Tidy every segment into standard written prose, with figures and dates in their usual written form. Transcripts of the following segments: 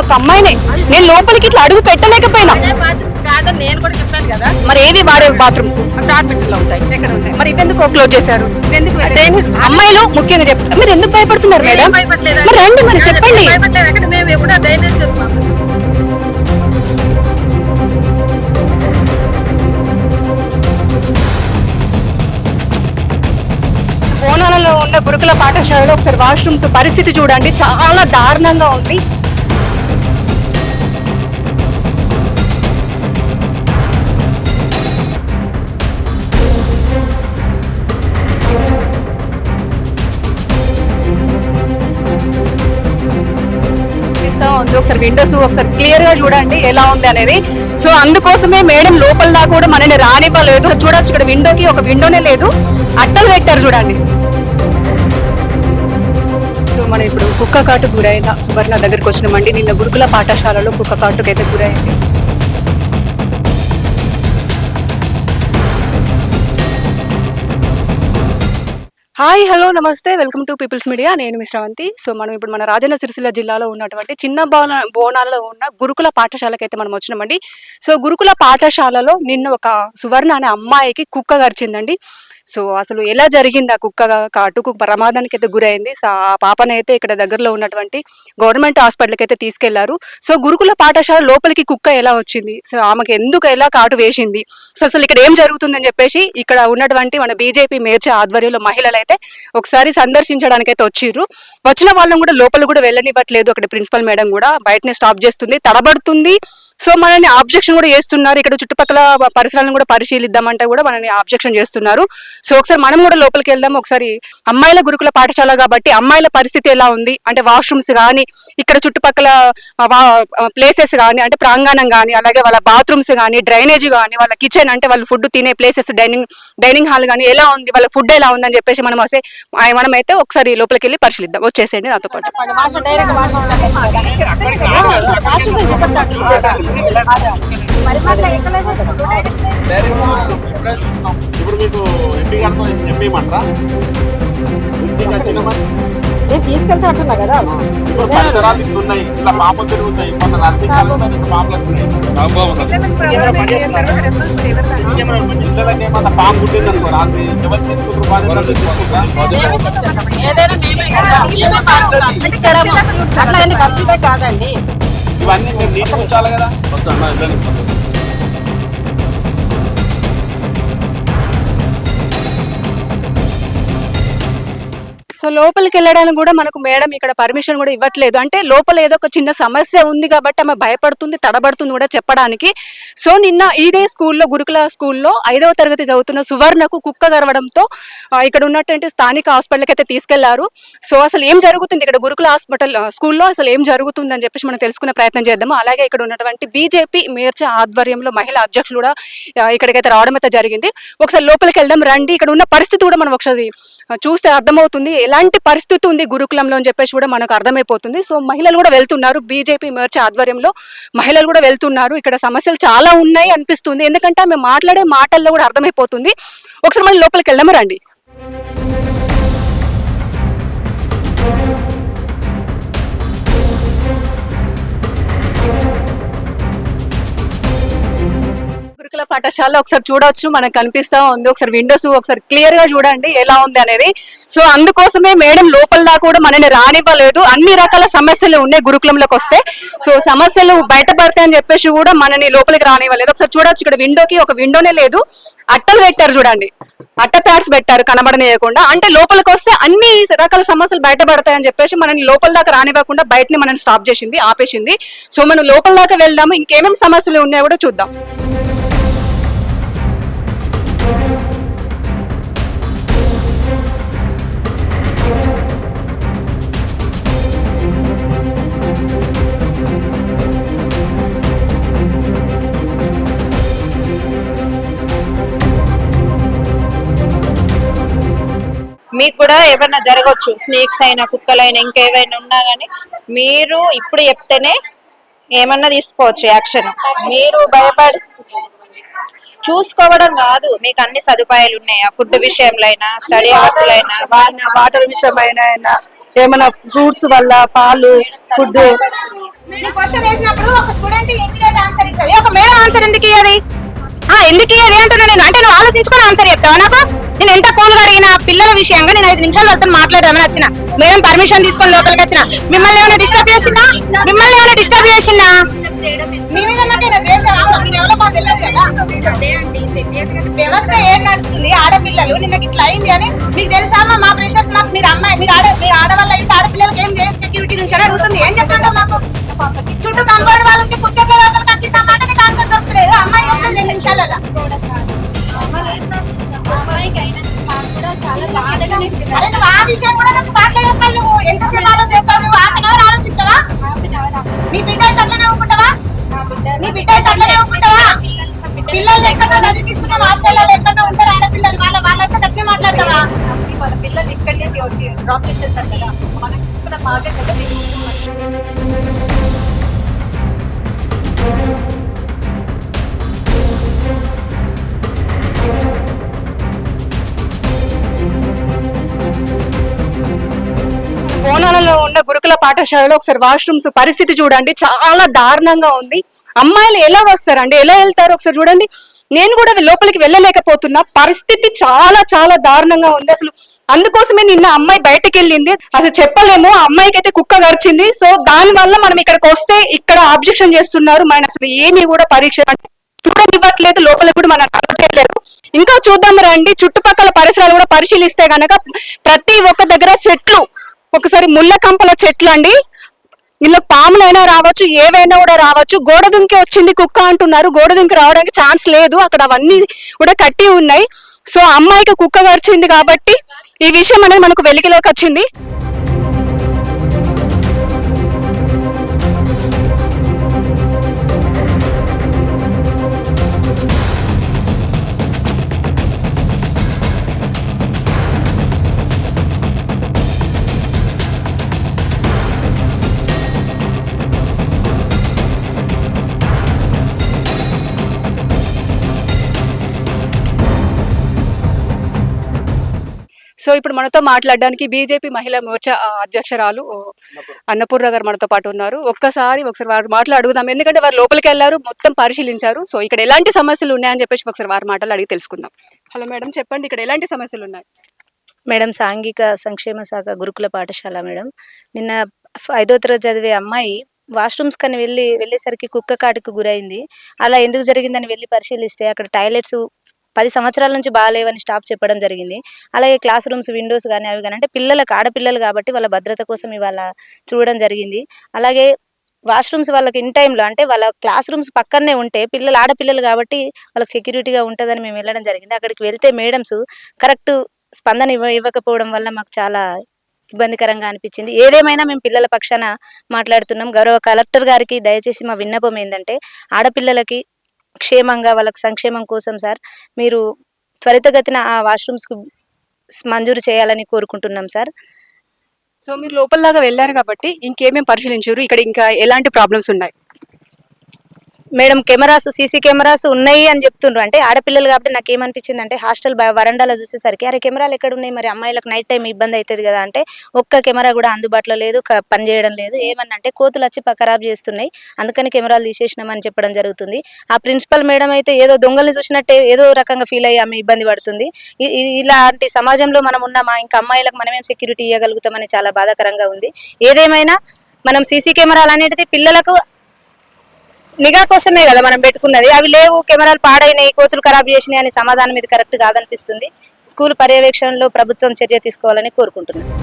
ఒక అమ్మాయినే. నేను లోపలికి ఇట్లా అడుగు పెట్టలేకపోయినా. నేను కూడా చెప్పాను కదా. మరి ఏది వాడే బాత్రూమ్స్ హాస్పిటల్ లో ఉంటాయి, ఎక్కడ ఉంటాయి? మరి ఇవెందుకు క్లోజ్ చేశారు? అమ్మాయిలు ముఖ్యంగా చెప్తారు. మీరు ఎందుకు భయపడుతున్నారు మేడం? మరి రండి, మరి చెప్పండి. భయపడలేదు అక్కడ, మేము ఎప్పుడు డ్రైనేజ్ చెప్తాం. బోనాలలో ఉన్న గురుకుల పాఠశాలలో ఒకసారి వాష్రూమ్స్ పరిస్థితి చూడండి, చాలా దారుణంగా ఉంది. ఒకసారి విండోస్ ఒకసారి క్లియర్ గా చూడండి ఎలా ఉంది అనేది. సో అందుకోసమే మేడం లోపల దాకా కూడా మనని రానివ్వలేదు. చూడొచ్చు, ఇక్కడ విండోకి ఒక విండోనే లేదు, అట్టలు పెట్టారు చూడండి. సో మనం ఇప్పుడు కుక్క కాటు గురైన సువర్ణ దగ్గరికి వచ్చినామండి. నిన్న గురుకుల పాఠశాలలో కుక్క కాటుకు అయితే గురైంది. హాయ్, హలో, నమస్తే, వెల్కమ్ టు పీపుల్స్ మీడియా. నేను మీ శ్రవంతి. సో మనం ఇప్పుడు మన రాజన్న సిరిసిల్ల జిల్లాలో ఉన్నటువంటి చిన్న బోనాలలో ఉన్న గురుకుల పాఠశాలకు అయితే మనం వచ్చినామండి. సో గురుకుల పాఠశాలలో నిన్న ఒక సువర్ణ అనే అమ్మాయికి కుక్క గరిచిందండి. సో అసలు ఎలా జరిగింది ఆ కుక్క కాటుకు, ప్రమాదానికి అయితే గురైంది. సో ఆ పాపనైతే ఇక్కడ దగ్గరలో ఉన్నటువంటి గవర్నమెంట్ హాస్పిటల్కి అయితే తీసుకెళ్లారు. సో గురుకుల పాఠశాల లోపలికి కుక్క ఎలా వచ్చింది, సో ఆమెకు ఎందుకు ఎలా కాటు వేసింది, సో అసలు ఇక్కడ ఏం జరుగుతుందని చెప్పేసి ఇక్కడ ఉన్నటువంటి మన బీజేపీ మేర్చ ఆధ్వర్యంలో మహిళలు అయితే ఒకసారి సందర్శించడానికి అయితే వచ్చిర్రు. వచ్చిన వాళ్ళని కూడా లోపల కూడా వెళ్ళనివ్వట్లేదు. అక్కడ ప్రిన్సిపల్ మేడం కూడా బయటనే స్టాప్ చేస్తుంది, తడబడుతుంది. సో మనని ఆబ్జెక్షన్ కూడా చేస్తున్నారు. ఇక్కడ చుట్టుపక్కల పరిసరాలను కూడా పరిశీలిద్దామంటే కూడా మనని ఆబ్జెక్షన్ చేస్తున్నారు. సో ఒకసారి మనం కూడా లోపలికి వెళ్దాం. ఒకసారి అమ్మాయిల గురుకుల పాఠశాల కాబట్టి అమ్మాయిల పరిస్థితి ఎలా ఉంది అంటే వాష్రూమ్స్ కానీ, ఇక్కడ చుట్టుపక్కల ప్లేసెస్ కానీ, అంటే ప్రాంగణం కానీ, అలాగే వాళ్ళ బాత్రూమ్స్ కానీ, డ్రైనేజ్ కానీ, వాళ్ళ కిచెన్ అంటే వాళ్ళు ఫుడ్ తినే ప్లేసెస్, డైనింగ్ హాల్ కానీ ఎలా ఉంది, వాళ్ళ ఫుడ్ ఎలా ఉంది అని చెప్పేసి మనమైతే ఒకసారి లోపలికి వెళ్ళి పరిశీలిద్దాం. వచ్చేసేయండి నాతో పాటు. ఇప్పుడు మీకు ఎంపీ గారితో చెప్పేయమంటారా? నేను తీసుకెళ్తే అంటున్నా కదా. ఇప్పుడు పరిసరాలు ఉన్నాయి, ఇట్లా పాపలు తిరుగుతాయి, కొంత నర్సింగ్ పిల్లలకి ఏమన్నా పాము పుట్టింది అనుకో, రాత్రి ఎవరు తీసుకుంటారు కాదండి. ఇవన్నీ మీరు నీటి ఉంచాలి కదా. సో లోపలికి వెళ్ళడానికి కూడా మనకు మేడం ఇక్కడ పర్మిషన్ కూడా ఇవ్వట్లేదు. అంటే లోపల ఏదో ఒక చిన్న సమస్య ఉంది కాబట్టి ఆమె భయపడుతుంది, తడబడుతుంది కూడా చెప్పడానికి. సో నిన్న ఇదే స్కూల్లో, గురుకుల స్కూల్లో 5వ తరగతి చదువుతున్న సువర్ణకు కుక్క గరవడంతో ఇక్కడ ఉన్నటువంటి స్థానిక హాస్పిటల్కి అయితే తీసుకెళ్లారు. సో అసలు ఏం జరుగుతుంది ఇక్కడ గురుకుల స్కూల్లో అసలు ఏం జరుగుతుంది అని చెప్పేసి మనం తెలుసుకునే ప్రయత్నం చేద్దాము. అలాగే ఇక్కడ ఉన్నటువంటి బీజేపీ మేర్చ ఆధ్వర్యంలో మహిళా అధ్యక్షులు కూడా ఇక్కడికైతే రావడం అయితే జరిగింది. ఒకసారి లోపలికి వెళ్దాం రండి. ఇక్కడ ఉన్న పరిస్థితి కూడా మనం ఒకసారి చూస్తే అర్థమవుతుంది ఎలాంటి పరిస్థితి ఉంది గురుకులంలో అని చెప్పేసి కూడా మనకు అర్థమైపోతుంది. సో మహిళలు కూడా వెళ్తున్నారు, బీజేపీ మేర్చ ఆధ్వర్యంలో మహిళలు కూడా వెళ్తున్నారు. ఇక్కడ సమస్యలు చాలా ఉన్నాయి అనిపిస్తుంది, ఎందుకంటే మేము మాట్లాడే మాటల్లో కూడా అర్థమైపోతుంది. ఒకసారి మళ్ళీ లోపలికి వెళ్దాము రండి. గురుకుల పాఠశాల ఒకసారి చూడొచ్చు, మనకు కనిపిస్తా ఉంది. ఒకసారి విండోస్ ఒకసారి క్లియర్ గా చూడండి ఎలా ఉంది అనేది. సో అందుకోసమే మేడం లోపల దాకా కూడా మనని రానివ్వలేదు. అన్ని రకాల సమస్యలు ఉన్నాయి గురుకులంలోకి వస్తే. సో సమస్యలు బయటపడతాయని చెప్పేసి కూడా మనని లోపలికి రానివ్వలేదు. ఒకసారి చూడొచ్చు, ఇక్కడ విండోకి ఒక విండోనే లేదు, అట్టలు పెట్టారు చూడండి, అట్ట ప్యాడ్స్ పెట్టారు కనబడనేయకుండా. అంటే లోపలికి వస్తే అన్ని రకాల సమస్యలు బయటపడతాయని చెప్పేసి మనని లోపల దాకా రానివ్వకుండా బయటని మనని స్టాప్ చేసింది, ఆపేసింది. సో మనం లోపల దాకా వెళ్దాము, ఇంకేమేమి సమస్యలు ఉన్నాయో కూడా చూద్దాం. మీకు కూడా ఏమైనా జరగవచ్చు, స్నేక్స్ అయినా, కుక్కలైనా, ఇంకేమైనా ఉన్నా కానీ మీరు ఇప్పుడు చెప్తేనే ఏమన్నా తీసుకోవచ్చు యాక్షన్. మీరు చూసుకోవడం కాదు, మీకు అన్ని సదుపాయాలు ఉన్నాయా? ఫుడ్ విషయంలో అయినా, స్టడీ అవర్స్ లో అయినా, వాటర్ విషయమైన ఏమైనా ఫ్రూట్స్ వల్ల పాలు ఫుడ్ నేను క్వశ్చన్ వేసినప్పుడు ఒక స్టూడెంట్ ఇమీడియట్ ఆన్సర్ ఇస్తుంది, ఒక మేడం ఆన్సర్ ఎందుకు ఇయ్యది? ఎందుకు ఇయ్యది అంటున్నా నేను. అంటే నువ్వు ఆలోచించుకొని ఆన్సర్ చెప్తావా నాకు? నేను ఎంత కూల్గా అడిగిన పిల్లల విషయంగా నేను 5 నిమిషాలు వాళ్ళతో మాట్లాడదామని వచ్చిన. మేడం పర్మిషన్ తీసుకొని లోపలికి వచ్చిన. మిమ్మల్ని ఏమైనా డిస్టర్బ్ చేసిందా? మీ మీద మాట్లాడే దేశం మీరు ఎవరో మాకు తెలియదు కదా. వ్యవస్థ ఏం నడుస్తుంది? ఆడపిల్లలు నిన్నకి ఇట్లా అయింది అని మీకు తెలుసా? మా ప్రెషర్స్ మాకు మీరు అమ్మాయి మీరు ఆడవాళ్ళ ఇంటి ఆడపిల్లలకి ఏం చేయాలి సెక్యూరిటీ నుంచి అని అడుగుతుంది. ఏం చెప్పండి మాకు? చుట్టూ కంపౌండ్ వాళ్ళకి కుక్కట్ల లోపలికి వచ్చింది అన్నమాట. నీకు ఆన్సర్ దొరుకుతలేదు. అమ్మాయి ఉంటుంది 2 నిమిషాలలో. అరే నువ్వు ఆ విషయం కూడా నాకు స్పాట్ లో చెప్పాలి. నువ్వు ఎంతసేపు ఆలోచిస్తావు? నువ్వు 1/2 అవర్ ఆలోచిస్తావా? నీ బిడ్డ అయితే అట్లనే ఊపుకుంటావా? నీ బిడ్డ అయితే అట్లనే ఊపుకుంటావా? పిల్లలు ఎక్కడో చదివిస్తున్నాం, హాస్టల్లో ఎక్కడో ఉంటారు ఆడపిల్లలు, వాళ్ళైతే అట్లే మాట్లాడతావా? వాళ్ళ పిల్లలు ఇక్కడికి డ్రాప్ చేసేస్తారు కదా, మనం చూసుకున్న బాగా కదా. బోనాలలో ఉన్న గురుకుల పాఠశాలలో ఒకసారి వాష్రూమ్స్ పరిస్థితి చూడండి, చాలా దారుణంగా ఉంది. అమ్మాయిలు ఎలా వస్తారండి, ఎలా వెళ్తారు ఒకసారి చూడండి. నేను కూడా లోపలికి వెళ్ళలేకపోతున్నా. పరిస్థితి చాలా చాలా దారుణంగా ఉంది అసలు. అందుకోసమే నిన్న అమ్మాయి బయటకు వెళ్ళింది. అసలు చెప్పలేము, ఆ అమ్మాయికి అయితే కుక్క గరిచింది. సో దాని వల్ల మనం ఇక్కడికి వస్తే ఇక్కడ ఆబ్జెక్షన్ చేస్తున్నారు. మన అసలు ఏమీ కూడా పరీక్ష చూడనివ్వట్లేదు, లోపలికి కూడా మనం చేయలేదు. ఇంకా చూద్దాం రండి. చుట్టుపక్కల పరిసరాలు కూడా పరిశీలిస్తే గనక ప్రతి ఒక్క దగ్గర చెట్లు, ఒకసారి ముళ్ళ కంపల చెట్లు అండి. ఇందులో పాములైనా రావచ్చు, ఏవైనా కూడా రావచ్చు. గోడ దుంకి వచ్చింది కుక్క అంటున్నారు. గోడ దుంకి రావడానికి ఛాన్స్ లేదు, అక్కడ అవన్నీ కూడా కట్టి ఉన్నాయి. సో అమ్మాయికి కుక్క కరిచింది కాబట్టి ఈ విషయం అనేది మనకు వెలికిలోకి వచ్చింది. సో ఇప్పుడు మనతో మాట్లాడడానికి బీజేపీ మహిళా మోర్చా అధ్యక్షురాలు అన్నపూర్ణ గారు మనతో పాటు ఉన్నారు. ఒకసారి వారి మాటలు అడుగుదాం, ఎందుకంటే వారు లోపలికి వెళ్ళారు, మొత్తం పరిశీలించారు. సో ఇక్కడ ఎలాంటి సమస్యలు ఉన్నాయని చెప్పేసి ఒకసారి వారి మాటలు అడిగి తెలుసుకుందాం. హలో మేడం, చెప్పండి, ఇక్కడ ఎలాంటి సమస్యలు ఉన్నాయి? మేడం, సాంఘిక సంక్షేమ శాఖ గురుకుల పాఠశాల మేడం. నిన్న 5వ తరగతి చదివే అమ్మాయి వాష్రూమ్స్ కని వెళ్ళేసరికి కుక్క కాటుకు గురైంది. అలా ఎందుకు జరిగిందని వెళ్ళి పరిశీలిస్తే అక్కడ టాయిలెట్స్ 10 సంవత్సరాల నుంచి బాగాలేవని స్టాఫ్ చెప్పడం జరిగింది. అలాగే క్లాస్ రూమ్స్ విండోస్ కానీ అవి కానీ, అంటే పిల్లలకు ఆడపిల్లలు కాబట్టి వాళ్ళ భద్రత కోసం ఇవాళ చూడడం జరిగింది. అలాగే వాష్రూమ్స్ వాళ్ళకి ఇన్ టైంలో, అంటే వాళ్ళ క్లాస్ రూమ్స్ పక్కనే ఉంటే పిల్లలు ఆడపిల్లలు కాబట్టి వాళ్ళకి సెక్యూరిటీగా ఉంటుందని మేము వెళ్ళడం జరిగింది. అక్కడికి వెళ్తే మేడమ్స్ కరెక్ట్ స్పందన ఇవ్వకపోవడం వల్ల మాకు చాలా ఇబ్బందికరంగా అనిపించింది. ఏదేమైనా మేము పిల్లల పక్షాన మాట్లాడుతున్నాం. గౌరవ కలెక్టర్ గారికి దయచేసి మా విన్నపం ఏంటంటే, ఆడపిల్లలకి క్షేమంగా వాళ్ళకి సంక్షేమం కోసం సార్ మీరు త్వరితగతిన ఆ వాష్రూమ్స్కు మంజూరు చేయాలని కోరుకుంటున్నాం సార్. సో మీరు లోపలలాగా వెళ్ళారు కాబట్టి ఇంకేమేమి పరిశీలించారు, ఇక్కడ ఇంకా ఎలాంటి ప్రాబ్లమ్స్ ఉన్నాయి? మేడం, కెమెరాస్, సీసీ కెమెరాస్ ఉన్నాయి అని చెప్తుండ్రు. అంటే ఆడపిల్లలు కాబట్టి నాకు ఏమనిపించింది అంటే, హాస్టల్ వరండాలో చూసేసరికి అరే కెమెరాలు ఎక్కడ ఉన్నాయి, మరి అమ్మాయిలకు నైట్ టైం ఇబ్బంది అవుతుంది కదా అంటే, ఒక్క కెమెరా కూడా అందుబాటులో లేదు, పని చేయడం లేదు. ఏమన్నంటే కోతులు వచ్చి ఖరాబ్ చేస్తున్నాయి, అందుకని కెమెరాలు తీసేసినామని చెప్పడం జరుగుతుంది. ఆ ప్రిన్సిపల్ మేడం అయితే ఏదో దొంగల్ని చూసినట్టే ఏదో రకంగా ఫీల్ అయ్యి ఆమె ఇబ్బంది పడుతుంది. ఇలాంటి సమాజంలో మనం ఉన్నామా, ఇంకా అమ్మాయిలకు మనమేం సెక్యూరిటీ ఇవ్వగలుగుతామని చాలా బాధాకరంగా ఉంది. ఏదేమైనా మనం సీసీ కెమెరాలు అనేది పిల్లలకు నిఘా కోసమే కదా మనం పెట్టుకున్నది. అవి లేవు, కెమెరాలు పాడైనాయి, కోతులు ఖరాబ్ చేసినాయి అని సమాధానం ఇది కరెక్ట్ కాదనిపిస్తుంది. స్కూల్ పర్యవేక్షణలో ప్రభుత్వం చర్య తీసుకోవాలని కోరుకుంటున్నాను.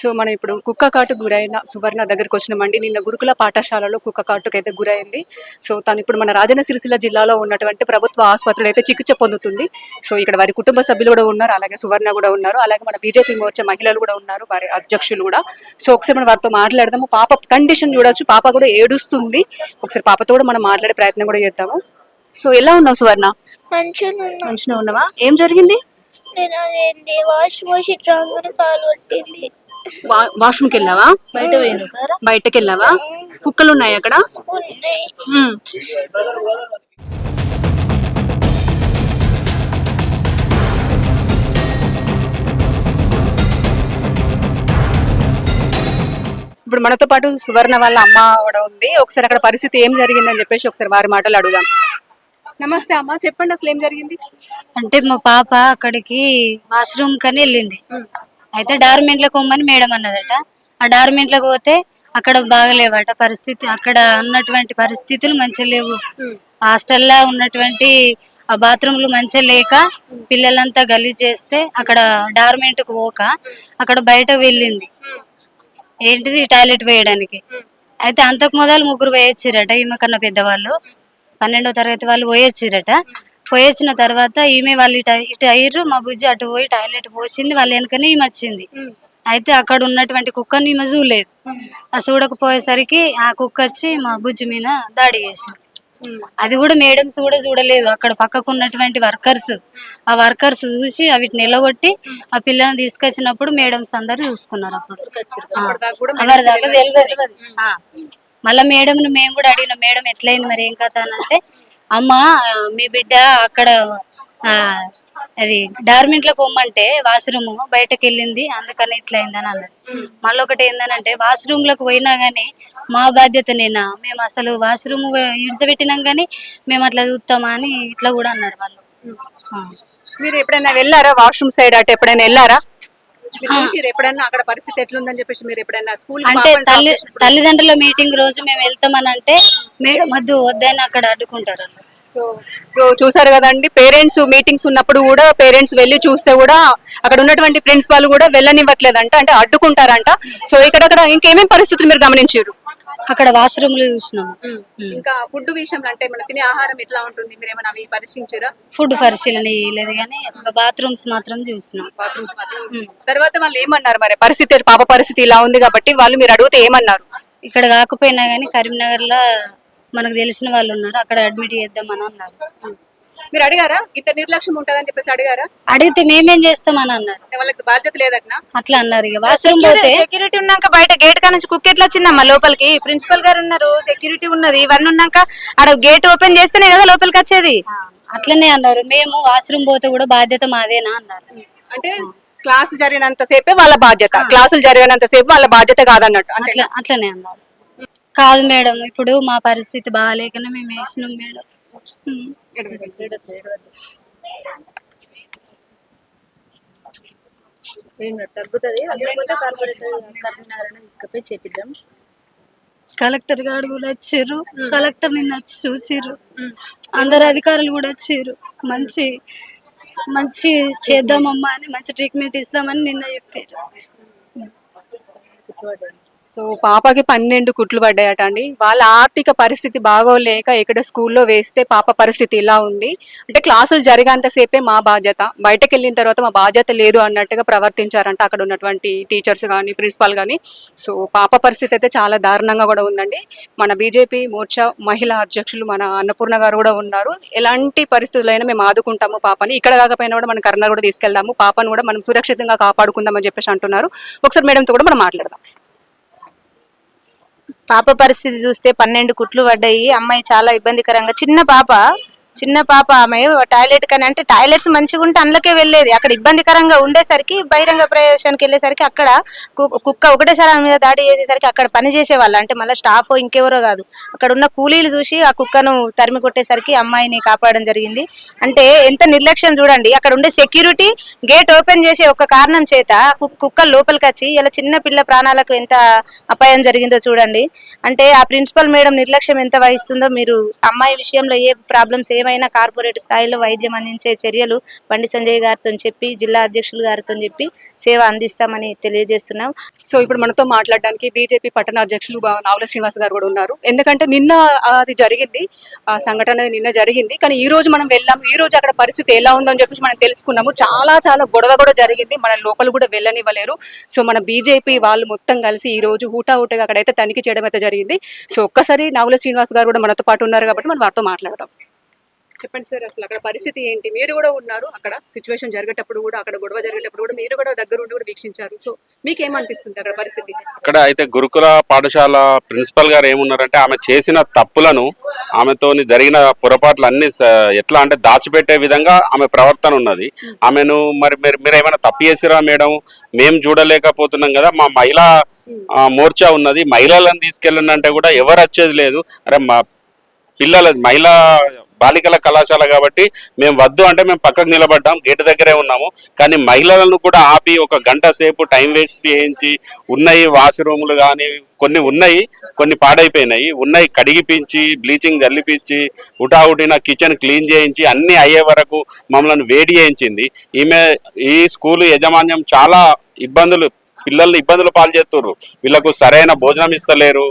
సో మనం ఇప్పుడు కుక్క కాటుకు గురైన సువర్ణ దగ్గరికి వచ్చినామండి. నిన్న గురుకుల పాఠశాలలో కుక్క కాటుకు అయితే గురైంది. సో తను ఇప్పుడు మన రాజన్న సిరిసిల్ల జిల్లాలో ఉన్నటువంటి ప్రభుత్వ ఆసుపత్రిలో అయితే చికిత్స పొందుతుంది. సో ఇక్కడ వారి కుటుంబ సభ్యులు కూడా ఉన్నారు, అలాగే సువర్ణ కూడా ఉన్నారు, అలాగే మన బీజేపీ మోర్చా మహిళలు కూడా ఉన్నారు, వారి అధ్యక్షులు కూడా. సో ఒకసారి మనం వారితో మాట్లాడదాము. పాప కండిషన్ చూడొచ్చు, పాప కూడా ఏడుస్తుంది. ఒకసారి పాపతో కూడా మనం మాట్లాడే ప్రయత్నం కూడా చేద్దాము. సో ఎలా ఉన్నావు సువర్ణ? మంచిగా ఉన్నావా? ఏం జరిగింది? నేను అదేంటి వాష్ మోసి రాగానే కాలు పట్టింది. వాష్రూమ్కి వెళ్ళావా? బయటకి వెళ్ళావా? కుక్కలు ఉన్నాయి అక్కడ? ఉన్నాయి. హ్మ్. ఇప్పుడు మనతో పాటు సువర్ణ వాళ్ళ అమ్మ కూడా ఉంది. ఒకసారి అక్కడ పరిస్థితి ఏం జరిగిందని చెప్పేసి ఒకసారి వారి మాటలు అడుగుదాం. నమస్తే అమ్మ, చెప్పండి అసలు ఏం జరిగింది? అంటే మా పాప అక్కడికి వాష్రూమ్ కని వెళ్ళింది. అయితే డార్మెంట్లకు పోమని మేడం అన్నదట. ఆ డార్మెంట్లకు పోతే అక్కడ బాగలేవట పరిస్థితి, అక్కడ ఉన్నటువంటి పరిస్థితులు మంచిగా లేవు. హాస్టల్లో ఉన్నటువంటి ఆ బాత్రూమ్లు మంచిగా లేక పిల్లలంతా గలీజ్ చేస్తే అక్కడ డార్మెంట్కు పోక అక్కడ బయటకు వెళ్ళింది, ఏంటిది టాయిలెట్ వేయడానికి. అయితే అంతకు మొదలు ముగ్గురు వేయచ్చిరట, ఈమె కన్నా పెద్దవాళ్ళు 12వ తరగతి వాళ్ళు పోయొచ్చిరట. పోయొచ్చిన తర్వాత ఈమె వాళ్ళు ఇటు అయ్యారు, మా బుజ్జి అటు పోయి టాయిలెట్ పోసింది, వాళ్ళ వెనకనే ఈమె వచ్చింది. అయితే అక్కడ ఉన్నటువంటి కుక్కని ఈమె చూడలేదు. ఆ చూడకపోయేసరికి ఆ కుక్క వచ్చి మా బుజ్జి మీద దాడి చేసింది. అది కూడా మేడమ్స్ కూడా చూడలేదు, అక్కడ పక్కకు ఉన్నటువంటి వర్కర్స్, ఆ వర్కర్స్ చూసి వీటిని నిలగొట్టి ఆ పిల్లని తీసుకొచ్చినప్పుడు మేడమ్స్ అందరు చూసుకున్నారు. అప్పుడు ఎవరి దాకా తెలియదు. మళ్ళా మేడంను మేము కూడా అడిగిన, మేడం ఎట్లయింది మరి ఏం కథ అని అంటే, అమ్మ మీ బిడ్డ అక్కడ అది డార్మెంట్లకు పోమ్మంటే వాష్రూమ్ బయటకు వెళ్ళింది, అందుకని ఇట్లయింది అని అన్నది. మళ్ళీ ఒకటి ఏందనంటే, వాష్రూమ్ లకు పోయినా గానీ మా బాధ్యతనేనా, మేము అసలు వాష్రూమ్ ఇడిచిపెట్టినాం గానీ మేము అట్లా చూస్తామా అని ఇట్లా కూడా అన్నారు వాళ్ళు. మీరు ఎప్పుడైనా వెళ్ళారా వాష్రూమ్ సైడ్ అటు ఎప్పుడైనా వెళ్ళారా? ఎప్పుడైనా అక్కడ పరిస్థితి ఎట్లుందని చెప్పేసి మీరు ఎప్పుడైనా స్కూల్ అంటే తల్లిదండ్రుల మీటింగ్ రోజు మేము వెళ్తామని అంటే మేడం వద్దు వద్దని అక్కడ అడ్డుకుంటారు. సో చూసారు కదండి, పేరెంట్స్ మీటింగ్స్ ఉన్నప్పుడు కూడా పేరెంట్స్ వెళ్ళి చూస్తే కూడా అక్కడ ఉన్నటువంటి ప్రిన్సిపాల్ కూడా వెళ్ళనివ్వట్లేదంట, అంటే అడ్డుకుంటారంట. సో ఇక్కడ ఇంకేమేం పరిస్థితులు మీరు గమనించారు? అక్కడ వాష్రూమ్లు చూసినాము. ఇంకా ఫుడ్ విషయంలో అంటే మన తినే ఆహారం ఎట్లా ఉంటుంది, మీరు ఏమైనా అవి పరిశీలించారా? ఫుడ్ పరిశీలన చేయలేదు కానీ బాత్రూమ్స్ మాత్రం చూసినాం. తర్వాత వాళ్ళు ఏమన్నారు మరి? పరిస్థితి, పాప పరిస్థితి ఇలా ఉంది కాబట్టి వాళ్ళు మీరు అడిగితే ఏమన్నారు? ఇక్కడ కాకపోయినా గానీ కరీంనగర్ లో మనకు తెలిసిన వాళ్ళు ఉన్నారు, అక్కడ అడ్మిట్ చేద్దామని అన్నారు. మీరు అడిగారా? ఇంత నిర్లక్ష్యం ఉంటదని చెప్పేసి అడిగారా? అడిగితే మేమేం చేస్తామని అన్నారు. వాళ్ళకి బాధ్యత లేదన్నా అట్లా అన్నారు. ఇక వాష్రూమ్ పోతే సెక్యూరిటీ ఉన్నాక బయట గేట్ కా నుంచి కుక్క ఎట్లా వచ్చిందమ్మా లోపలికి? ప్రిన్సిపల్ గారు ఉన్నారు, సెక్యూరిటీ ఉన్నది, ఇవన్నీ ఉన్నాక ఆడ గేట్ ఓపెన్ చేస్తేనే కదా లోపలికి వచ్చేది. అట్లనే అన్నారు. మేము వాష్రూమ్ పోతే కూడా బాధ్యత మాదేనా అన్నారు. అంటే క్లాసులు జరిగినంత సేపే వాళ్ళ బాధ్యత, క్లాసులు జరిగినంత సేపు వాళ్ళ బాధ్యత కాదన్నట్టు. అట్లనే అన్నారు. కాదు మేడం, ఇప్పుడు మా పరిస్థితి బాగాలేకనే మేము వేసినాం మేడం. కలెక్టర్ గారు కూడా వచ్చారు, కలెక్టర్ నిన్న వచ్చి చూసిర్రు, అందరు అధికారులు కూడా వచ్చారు. మంచి చేద్దామమ్మా అని, మంచి ట్రీట్మెంట్ ఇస్తామని నిన్న చెప్పారు. సో పాపకి 12 కుట్లు పడ్డాయట అండి. వాళ్ళ ఆర్థిక పరిస్థితి బాగోలేక ఇక్కడ స్కూల్లో వేస్తే పాప పరిస్థితి ఇలా ఉంది. అంటే క్లాసులు జరిగేంత సేపే మా బాధ్యత, బయటకు వెళ్ళిన తర్వాత మా బాధ్యత లేదు అన్నట్టుగా ప్రవర్తించారంట అక్కడ ఉన్నటువంటి టీచర్స్ కానీ ప్రిన్సిపాల్ కానీ. సో పాప పరిస్థితి అయితే చాలా దారుణంగా కూడా ఉందండి. మన బీజేపీ మోర్చా మహిళా అధ్యక్షులు మన అన్నపూర్ణ గారు కూడా ఉన్నారు. ఎలాంటి పరిస్థితులైనా మేము ఆదుకుంటాము పాపని, ఇక్కడ కాకపోయినా కూడా మనం కర్నూలు కూడా తీసుకెళ్దాము, పాపను కూడా మనం సురక్షితంగా కాపాడుకుందామని చెప్పేసి అంటున్నారు. ఒకసారి మేడంతో కూడా మనం మాట్లాడదాం. పాప పరిస్థితి చూస్తే 12 కుట్లు పడ్డాయి. అమ్మాయి చాలా ఇబ్బందికరంగా, చిన్న పాప ఆమె టాయిలెట్ కానీ అంటే టాయిలెట్స్ మంచిగా ఉంటే అందులోకే వెళ్ళేది. అక్కడ ఇబ్బందికరంగా ఉండేసరికి బహిరంగ ప్రవేశానికి వెళ్ళేసరికి అక్కడ కుక్క ఒకటేసారి ఆమె మీద దాడి చేసేసరికి అక్కడ పని చేసేవాళ్ళు, అంటే మళ్ళీ స్టాఫ్ ఇంకెవరో కాదు, అక్కడ ఉన్న కూలీలు చూసి ఆ కుక్కను తరిమి కొట్టేసరికి అమ్మాయిని కాపాడడం జరిగింది. అంటే ఎంత నిర్లక్ష్యం చూడండి. అక్కడ ఉండే సెక్యూరిటీ గేట్ ఓపెన్ చేసే ఒక కారణం చేత కుక్క లోపలికి వచ్చి ఇలా చిన్న పిల్ల ప్రాణాలకు ఎంత అపాయం జరిగిందో చూడండి. అంటే ఆ ప్రిన్సిపల్ మేడం నిర్లక్ష్యం ఎంత వహిస్తుందో మీరు, అమ్మాయి విషయంలో ఏ ప్రాబ్లమ్స్ ఏమైనా కార్పొరేట్ స్థాయిలో వైద్యం అందించే చర్యలు బండి సంజయ్ గారితో చెప్పి జిల్లా అధ్యక్షులు గారితో చెప్పి సేవ అందిస్తామని తెలియజేస్తున్నాం. సో ఇప్పుడు మనతో మాట్లాడడానికి బీజేపీ పట్టణ అధ్యక్షులు నావుల శ్రీనివాస్ గారు కూడా ఉన్నారు. ఎందుకంటే నిన్న అది జరిగింది, ఆ సంఘటన అనేది నిన్న జరిగింది. కానీ ఈ రోజు మనం వెళ్ళాము, ఈ రోజు అక్కడ పరిస్థితి ఎలా ఉందని చెప్పేసి మనం తెలుసుకున్నాము. చాలా చాలా గొడవ కూడా జరిగింది, మన లోపల కూడా వెళ్ళనివ్వలేరు. సో మన బీజేపీ వాళ్ళు మొత్తం కలిసి ఈ రోజు హూటాహూటగా అక్కడైతే తనిఖీ చేయడం అయితే జరిగింది. సో ఒక్కసారి నావుల శ్రీనివాస్ గారు కూడా మనతో పాటు ఉన్నారు కాబట్టి మనం వారితో మాట్లాడదాం. చెప్పండి సార్, అసలు అక్కడ పరిస్థితి ఏంటి? మీరు కూడా ఉన్నారు అక్కడ, సిచ్యువేషన్ జరిగేటప్పుడు కూడా, అక్కడ గొడవ జరిగేటప్పుడు కూడా మీరు కూడా దగ్గర ఉండి కూడా వీక్షించారు. సో మీకు ఏమనిపిస్తుంది అక్కడ పరిస్థితి? అక్కడ అయితే గురుకుల పాఠశాల ప్రిన్సిపల్ గారు ఏమున్నారంటే ఆమె చేసిన తప్పులను, ఆమెతోని జరిగిన పొరపాట్లు అన్ని ఎట్లా అంటే దాచిపెట్టే విధంగా ఆమె ప్రవర్తన ఉన్నది. ఆమెను మరి మీరు ఏమైనా తప్పు చేసిరా మేడం, మేము చూడలేకపోతున్నాం కదా, మా మహిళా మోర్చా ఉన్నది, మహిళలను తీసుకెళ్ళండి అంటే కూడా ఎవరు వచ్చేది లేదు. అరే మా పిల్లల మహిళా బాలికల కళాశాల కాబట్టి మేము వద్దు అంటే మేము పక్కకు నిలబడ్డాం, గేటు దగ్గరే ఉన్నాము. కానీ మహిళలను కూడా ఆపి ఒక గంట సేపు టైం వేస్ట్ చేయించి, ఉన్నాయి వాష్రూములు కానీ కొన్ని ఉన్నాయి, కొన్ని పాడైపోయినాయి, ఉన్నాయి కడిగిపించి బ్లీచింగ్ జల్లిపించి హుటాహుటిన కిచెన్ క్లీన్ చేయించి అన్ని అయ్యే వరకు మమ్మల్ని వేడి చేయించింది. ఈ స్కూలు యాజమాన్యం చాలా పిల్లల్ని ఇబ్బందులు పాలు చేస్తుర్రు. వీళ్ళకు సరైన భోజనం ఇస్తలేరు.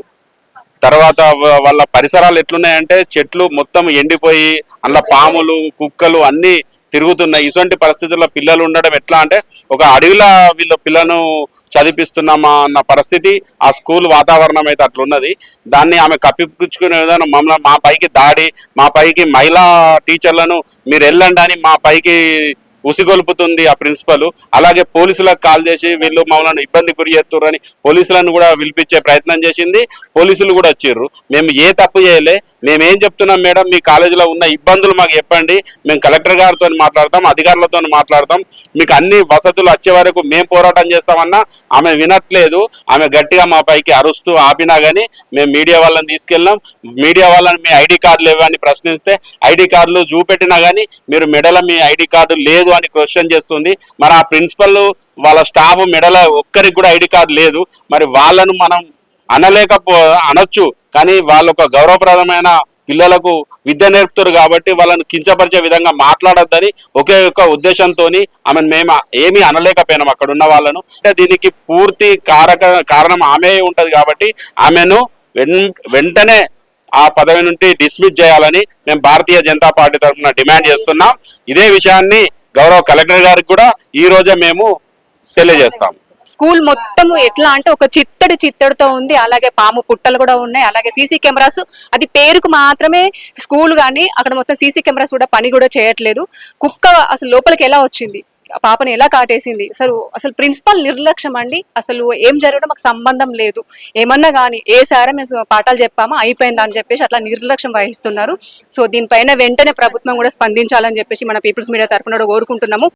తర్వాత వాళ్ళ పరిసరాలు ఎట్లున్నాయంటే చెట్లు మొత్తం ఎండిపోయి అందులో పాములు కుక్కలు అన్ని తిరుగుతున్నాయి. ఇటువంటి పరిస్థితుల్లో పిల్లలు ఉండడం ఎట్లా అంటే ఒక అడవిలో వీళ్ళ పిల్లను చదివిస్తున్నామా అన్న పరిస్థితి ఆ స్కూల్ వాతావరణం అయితే అట్లున్నది. దాన్ని ఆమె కప్పిపుచ్చుకునే విధానం మమ్మల్ని మా పైకి దాడి, మా పైకి మహిళా టీచర్లను మీరు వెళ్ళండి అని మా పైకి ఉసిగొల్పుతుంది ఆ ప్రిన్సిపల్. అలాగే పోలీసులకు కాల్ చేసి వీళ్ళు మమ్మల్ని ఇబ్బంది గురి చేస్తుర్రని పోలీసులను కూడా పిలిపించే ప్రయత్నం చేసింది. పోలీసులు కూడా వచ్చిర్రు. మేము ఏ తప్పు చేయలే, మేమేం చెప్తున్నాం మేడం, మీ కాలేజీలో ఉన్న ఇబ్బందులు మాకు చెప్పండి, మేము కలెక్టర్ గారితో మాట్లాడతాం, అధికారులతో మాట్లాడతాం, మీకు అన్ని వసతులు వచ్చే వరకు మేము పోరాటం చేస్తామన్నా ఆమె వినట్లేదు. ఆమె గట్టిగా మా పైకి అరుస్తూ ఆపినా కానీ మేము మీడియా వాళ్ళని తీసుకెళ్ళాం. మీడియా వాళ్ళని మీ ఐడి కార్డులు ఇవ్వని ప్రశ్నిస్తే ఐడి కార్డులు చూపెట్టినా కానీ మీరు మెడల మీ ఐడి కార్డు లేదు అని క్వశ్చన్ చేస్తుంది. మరి ఆ ప్రిన్సిపల్ వాళ్ళ స్టాఫ్ మెడల ఒక్కరికి కూడా ఐడి కార్డు లేదు. మరి వాళ్ళను మనం అనొచ్చు, కానీ వాళ్ళ ఒక గౌరవప్రదమైన పిల్లలకు విద్య నేర్పుతారు కాబట్టి వాళ్ళను కించపరిచే విధంగా మాట్లాడొద్దని ఒకే ఒక ఉద్దేశంతో ఆమెను మేము ఏమీ అనలేకపోయినాం అక్కడ ఉన్న వాళ్ళను. అంటే దీనికి పూర్తి కారణం ఆమె ఉంటది కాబట్టి ఆమెను వెంటనే ఆ పదవి నుండి డిస్మిస్ చేయాలని మేము భారతీయ జనతా పార్టీ తరఫున డిమాండ్ చేస్తున్నాం. ఇదే విషయాన్ని గౌరవ కలెక్టర్ గారికి కూడా ఈ రోజే మేము తెలియజేస్తాం. స్కూల్ మొత్తం ఎట్లా అంటే ఒక చిత్తడితో ఉంది. అలాగే పాము పుట్టలు కూడా ఉన్నాయి. అలాగే సీసీ కెమెరాస్, అది పేరుకు మాత్రమే స్కూల్ కానీ అక్కడ మొత్తం సీసీ కెమెరాస్ కూడా పని కూడా చేయట్లేదు. కుక్క అసలు లోపలికి ఎలా వచ్చింది, పాపని ఎలా కాటేసింది, అసలు ప్రిన్సిపల్ నిర్లక్ష్యం అండి. అసలు ఏం జరగడం మాకు సంబంధం లేదు, ఏమన్నా కానీ ఏ సారా మేము పాఠాలు చెప్పామా అయిపోయిందా అని చెప్పేసి అట్లా నిర్లక్ష్యం వహిస్తున్నారు. సో దీనిపైన వెంటనే ప్రభుత్వం కూడా స్పందించాలని చెప్పేసి మన పీపుల్స్ మీడియా తరఫున కోరుకుంటున్నాము.